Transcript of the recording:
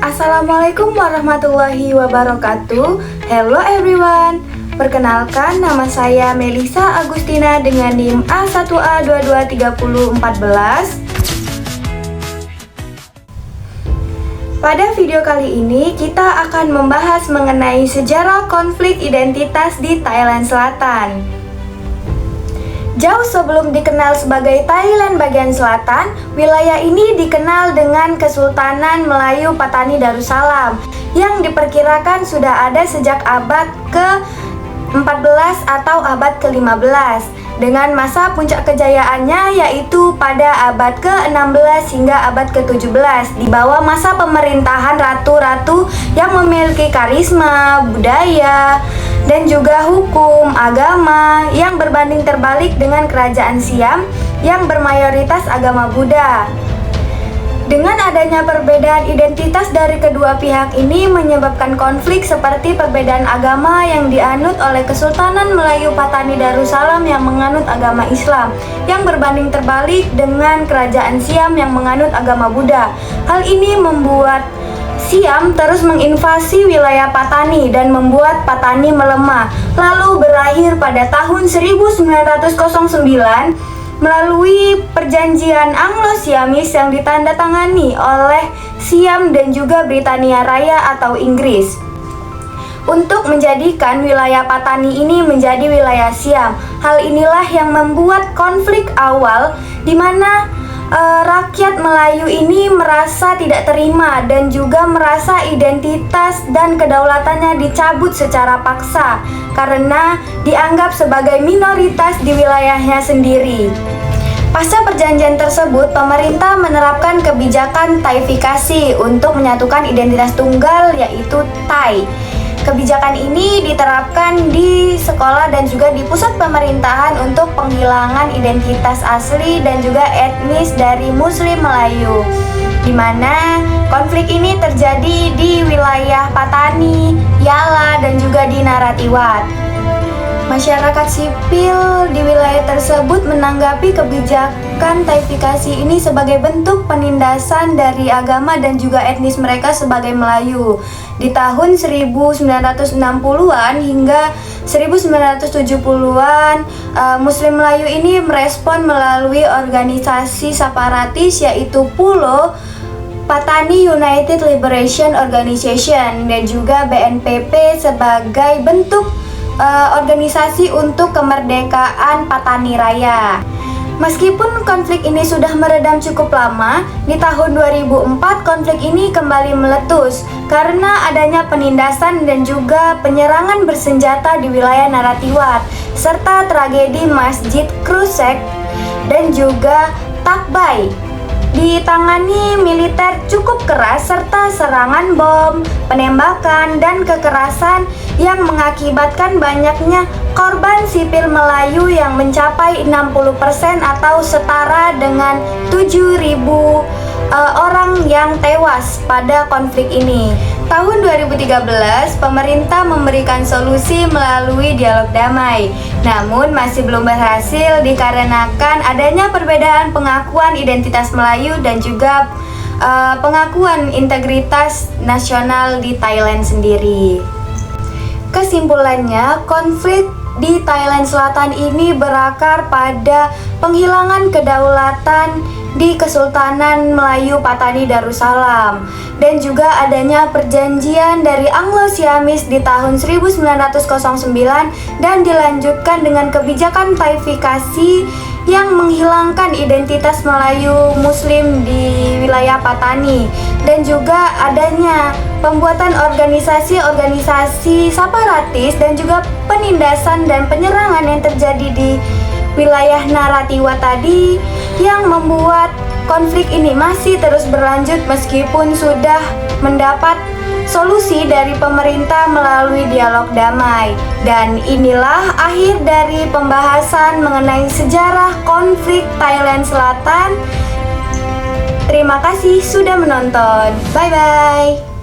Assalamualaikum warahmatullahi wabarakatuh. Hello everyone. Perkenalkan, nama saya Melisa Agustina dengan NIM A1A223014. Pada video kali ini kita akan membahas mengenai sejarah konflik identitas di Thailand Selatan. Jauh sebelum dikenal sebagai Thailand bagian selatan, wilayah ini dikenal dengan Kesultanan Melayu Patani Darussalam yang diperkirakan sudah ada sejak abad ke-14 atau abad ke-15 dengan masa puncak kejayaannya yaitu pada abad ke-16 hingga abad ke-17 di bawah masa pemerintahan ratu-ratu yang memiliki karisma, budaya, dan juga hukum, agama yang berbanding terbalik dengan kerajaan Siam yang bermayoritas agama Buddha. Dengan adanya perbedaan identitas dari kedua pihak ini menyebabkan konflik seperti perbedaan agama yang dianut oleh Kesultanan Melayu Patani Darussalam yang menganut agama Islam yang berbanding terbalik dengan kerajaan Siam yang menganut agama Buddha. Hal ini membuat Siam terus menginvasi wilayah Patani dan membuat Patani melemah, lalu berakhir pada tahun 1909 melalui perjanjian Anglo-Siamis yang ditandatangani oleh Siam dan juga Britania Raya atau Inggris untuk menjadikan wilayah Patani ini menjadi wilayah Siam. Hal inilah yang membuat konflik awal di mana rakyat Melayu ini merasa tidak terima dan juga merasa identitas dan kedaulatannya dicabut secara paksa karena dianggap sebagai minoritas di wilayahnya sendiri. Pasca perjanjian tersebut, pemerintah menerapkan kebijakan Thaifikasi untuk menyatukan identitas tunggal yaitu Thai. Kebijakan ini diterapkan di sekolah dan juga di pusat pemerintahan untuk penghilangan identitas asli dan juga etnis dari Muslim Melayu, di mana konflik ini terjadi di wilayah Patani, Yala, dan juga di Narathiwat. Masyarakat sipil di wilayah tersebut menanggapi kebijakan Thaifikasi ini sebagai bentuk penindasan dari agama dan juga etnis mereka sebagai Melayu. Di tahun 1960-an hingga 1970-an, Muslim Melayu ini merespon melalui organisasi separatis yaitu PULO, Patani United Liberation Organization, dan juga BNPP sebagai bentuk organisasi untuk kemerdekaan Patani Raya. Meskipun konflik ini sudah meredam cukup lama, di tahun 2004 konflik ini kembali meletus karena adanya penindasan dan juga penyerangan bersenjata di wilayah Narathiwat, serta tragedi Masjid Krusek dan juga Takbai. Ditangani militer cukup keras serta serangan bom, penembakan, dan kekerasan yang mengakibatkan banyaknya korban sipil Melayu yang mencapai 60% atau setara dengan 7.000 orang yang tewas pada konflik ini. Tahun 2013, pemerintah memberikan solusi melalui dialog damai. Namun masih belum berhasil dikarenakan adanya perbedaan pengakuan identitas Melayu dan juga pengakuan integritas nasional di Thailand sendiri. Kesimpulannya, konflik di Thailand Selatan ini berakar pada penghilangan kedaulatan di Kesultanan Melayu Patani Darussalam dan juga adanya perjanjian dari Anglo-Siamis di tahun 1909 dan dilanjutkan dengan kebijakan Thaifikasi yang menghilangkan identitas Melayu Muslim di wilayah Patani dan juga adanya pembuatan organisasi-organisasi separatis dan juga penindasan dan penyerangan yang terjadi di wilayah Narathiwat tadi yang membuat konflik ini masih terus berlanjut meskipun sudah mendapat solusi dari pemerintah melalui dialog damai. Dan inilah akhir dari pembahasan mengenai sejarah konflik Thailand Selatan. Terima kasih sudah menonton. Bye-bye.